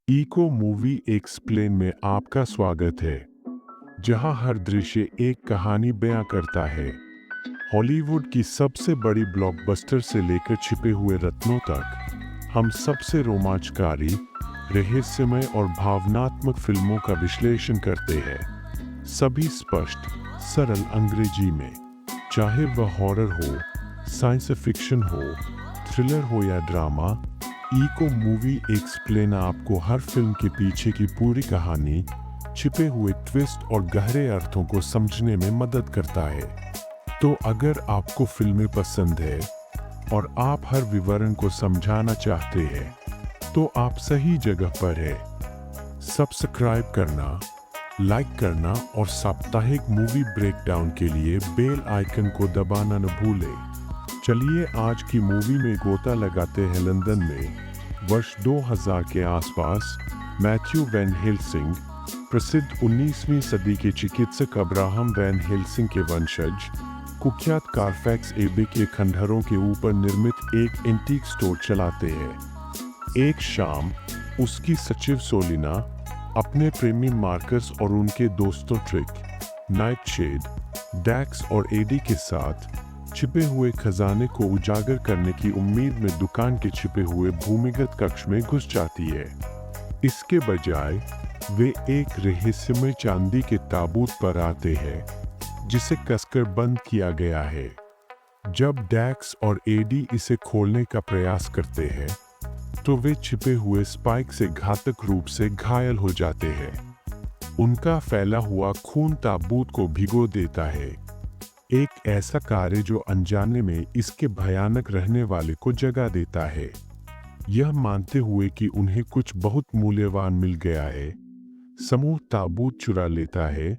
Eco movie explain में आपका स्वागत है, जहां हर दृश्य एक कहानी बयां करता है। हॉलीवुड की सबसे बड़ी ब्लॉकबस्टर से लेकर छिपे हुए रत्नों तक, हम सबसे रोमांचकारी, रहस्यमय और भावनात्मक फिल्मों का विश्लेषण करते हैं। सभी स्पष्ट, सरल अंग्रेजी में। चाहे वह हॉरर हो, साइंस फिक्शन हो, थ्रिलर हो या ड्रामा, इको मूवी एक्सप्लेन आपको हर फिल्म के पीछे की पूरी कहानी, छिपे हुए ट्विस्ट और गहरे अर्थों को समझने में मदद करता है। तो अगर आपको फिल्में पसंद है और आप हर विवरण को समझाना चाहते हैं, तो आप सही जगह पर हैं। सब्सक्राइब करना, लाइक करना और साप्ताहिक मूवी ब्रेकडाउन के लिए बेल आइकन को दबाना न भूलें। चलिए आज की मूवी में गोता लगाते हैं। लंदन में वर्ष 2000 के आसपास मैथ्यू वैन हेल्सिंग, प्रसिद्ध 19वीं सदी के चिकित्सक अब्राहम वैन हेल्सिंग के वंशज, कुख्यात कारफैक्स एबे के खंडहरों के ऊपर निर्मित एक एंटीक स्टोर चलाते हैं। एक शाम उसकी सचिव सोलिना अपने प्रेमी मार्कस और उनके दोस्तों ट्रिक, नाइटशेड, डैक्स और एडी के साथ छिपे हुए खजाने को उजागर करने की उम्मीद में दुकान के छिपे हुए भूमिगत कक्ष में घुस जाती है। इसके बजाय वे एक रहस्यमय चांदी के ताबूत पर आते हैं, जिसे कसकर बंद किया गया है। जब डैक्स और एडी इसे खोलने का प्रयास करते हैं, तो वे छिपे हुए स्पाइक से घातक रूप से घायल हो जाते हैं। उनका फैला हुआ खून ताबूत को भिगो देता है, एक ऐसा कार्य जो अनजाने में इसके भयानक रहने वाले को जगा देता है। यह मानते हुए कि उन्हें कुछ बहुत मूल्यवान मिल गया है, समूह ताबूत चुरा लेता है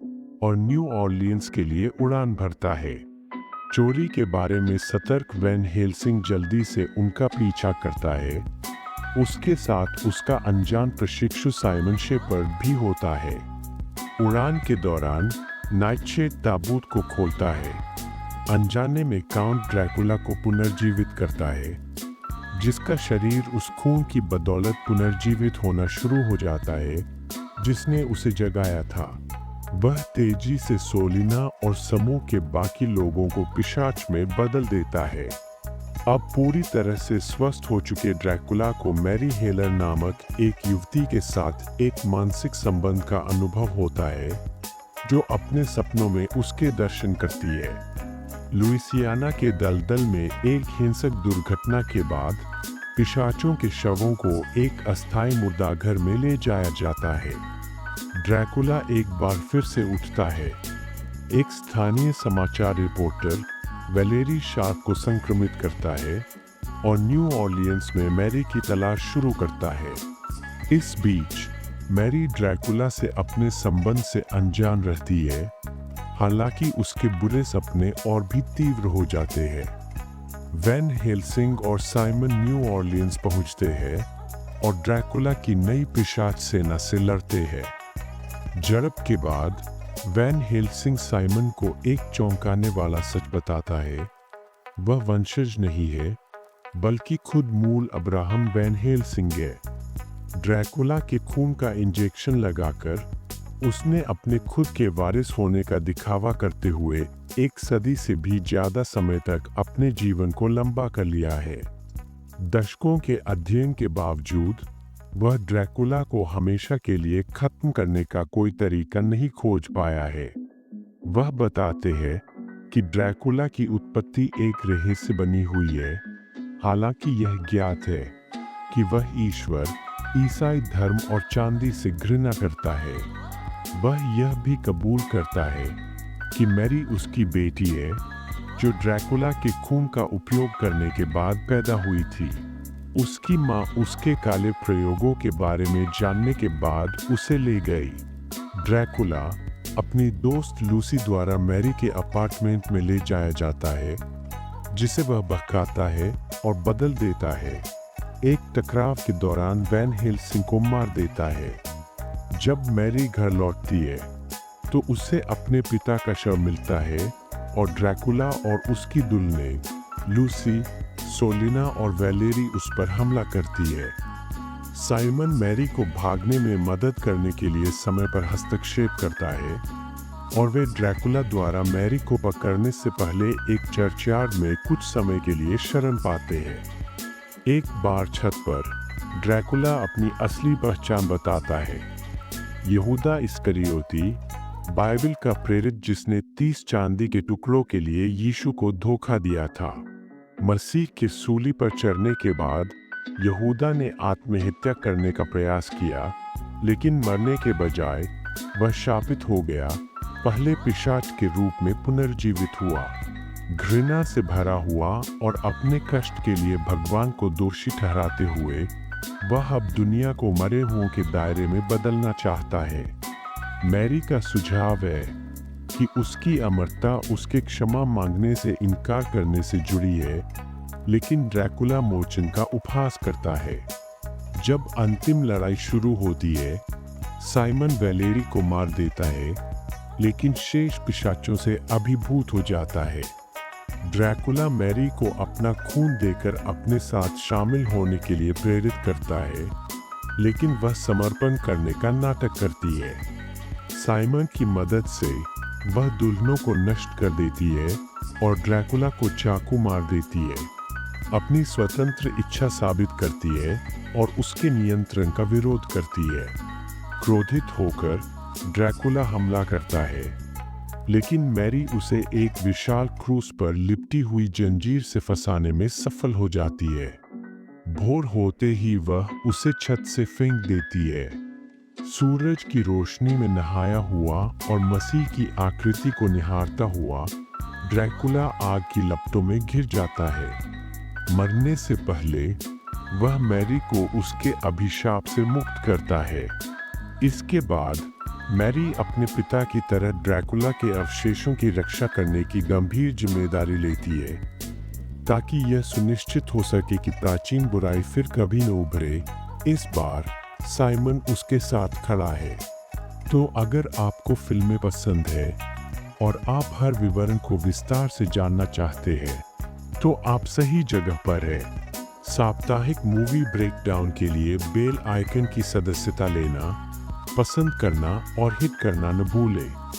और न्यू ऑरलियंस के लिए उड़ान भरता है। चोरी के बारे में सतर्क वैन हेल्सिंग जल्दी से उनका पीछा करता है। उसके साथ उसका अनजान प्रशिक्षु साइमन शेपर्ड भी होता है। उड़ान के दौरान नाइटशेड ताबूत को खोलता है, अनजाने में काउंट ड्रैकुला को पुनर्जीवित करता है, जिसका शरीर उस खून की बदौलत पुनर्जीवित होना शुरू हो जाता है जिसने उसे जगाया था। वह तेजी से सोलिना और समूह के बाकी लोगों को पिशाच में बदल देता है। अब पूरी तरह से स्वस्थ हो चुके ड्रैकुला को मैरी हेलर नामक एक युवती के साथ एक मानसिक संबंध का अनुभव होता है, जो अपने सपनों में उसके दर्शन करती है। लुइसियाना के दलदल में एक हिंसक दुर्घटना के बाद पिशाचों के शवों को एक अस्थायी मुर्दाघर में ले जाया जाता है। ड्रैकुला एक बार फिर से उठता है। एक स्थानीय समाचार रिपोर्टर वैलेरी शार्प को संक्रमित करता है और न्यू ऑरलियंस में मैरी की तलाश शुरू करता है। इस बीच मैरी ड्रैकुला से अपने संबंध से अनजान रहती है, हालांकि उसके बुरे सपने और भी तीव्र हो जाते हैं। वैन हेल्सिंग और साइमन न्यू ऑरलियंस पहुंचते हैं और ड्रैकुला की नई पिशाच सेना से लड़ते हैं। झड़प के बाद वैन हेल्सिंग साइमन को एक चौंकाने वाला सच बताता है। वह वंशज नहीं है, बल्कि खुद मूल अब्राहम वैन हेल्सिंग है। ड्रैकुला के खून का इंजेक्शन लगाकर उसने अपने खुद के वारिस होने का दिखावा करते हुए एक सदी से भी ज्यादा समय तक अपने जीवन को लंबा कर लिया है। दशकों के अध्ययन के बावजूद वह ड्रैकुला को हमेशा के लिए खत्म करने का कोई तरीका नहीं खोज पाया है। वह बताते हैं कि ड्रैकुला की उत्पत्ति एक रहस्य बनी हुई है, हालांकि यह ज्ञात है कि वह ईश्वर, ईसाई धर्म और चांदी से घृणा करता है। वह यह भी कबूल करता है कि मैरी उसकी बेटी है, जो ड्रैकुला के खून का उपयोग करने के बाद पैदा हुई थी। उसकी मां उसके काले प्रयोगों के बारे में जानने के बाद उसे ले गई। ड्रैकुला अपनी दोस्त लूसी द्वारा मैरी के अपार्टमेंट में ले जाया जाता है, जिसे वह बहकाता है और बदल देता है। एक टकराव के दौरान वैन हेल्सिंग को मार देता है। जब मैरी घर लौटती है, तो उसे अपने पिता का शव मिलता है और ड्रैकुला और उसकी दुल्हनें लूसी, सोलिना और वैलेरी उस पर हमला करती है। साइमन मैरी को भागने में मदद करने के लिए समय पर हस्तक्षेप करता है और वे ड्रैकुला द्वारा मैरी को पकड़ने से पहले एक चर्चयार्ड में कुछ समय के लिए शरण पाते हैं। एक बार छत पर ड्रैकुला अपनी असली पहचान बताता है। यहूदा इस्करियोती, बाइबल का प्रेरित जिसने 30 चांदी के टुकड़ों के लिए यीशु को धोखा दिया था। मसीह के सूली पर चढ़ने के बाद यहूदा ने आत्महत्या करने का प्रयास किया, लेकिन मरने के बजाय वह शापित हो गया, पहले पिशाच के रूप में पुनर्जीवित हुआ। घृणा से भरा हुआ और अपने कष्ट के लिए भगवान को दोषी ठहराते हुए वह अब दुनिया को मरे हुओं के दायरे में बदलना चाहता है। मैरी का सुझाव है कि उसकी अमरता उसके क्षमा मांगने से इनकार करने से जुड़ी है, लेकिन ड्रैकुला मोचन का उपहास करता है। जब अंतिम लड़ाई शुरू होती है, साइमन वैलेरी को मार देता है, लेकिन शेष पिशाचों से अभिभूत हो जाता है। ड्रैकुला मैरी को अपना खून देकर अपने साथ शामिल होने के लिए प्रेरित करता है, लेकिन वह समर्पण करने का नाटक करती है। साइमन की मदद से वह दुल्हनों को नष्ट कर देती है और ड्रैकुला को चाकू मार देती है, अपनी स्वतंत्र इच्छा साबित करती है और उसके नियंत्रण का विरोध करती है। क्रोधित होकर ड्रैकुला हमला करता है, लेकिन मैरी उसे एक विशाल क्रूस पर लिपटी हुई जंजीर से फंसाने में सफल हो जाती है। भोर होते ही वह उसे छत से फेंक देती है। सूरज की रोशनी में नहाया हुआ और मसीह की आकृति को निहारता हुआ ड्रैकुला आग की लपटों में घिर जाता है। मरने से पहले वह मैरी को उसके अभिशाप से मुक्त करता है। इसके बाद मैरी अपने पिता की तरह ड्रैकुला के अवशेषों की रक्षा करने की गंभीर जिम्मेदारी लेती है, ताकि यह सुनिश्चित हो सके कि प्राचीन बुराई फिर कभी न उभरे। इस बार साइमन उसके साथ खड़ा है। तो अगर आपको फिल्में पसंद है और आप हर विवरण को विस्तार से जानना चाहते हैं, तो आप सही जगह पर हैं। साप्ताहिक मूवी ब्रेकडाउन के लिए बेल आइकन की सदस्यता लेना, पसंद करना और हिट करना न भूलें।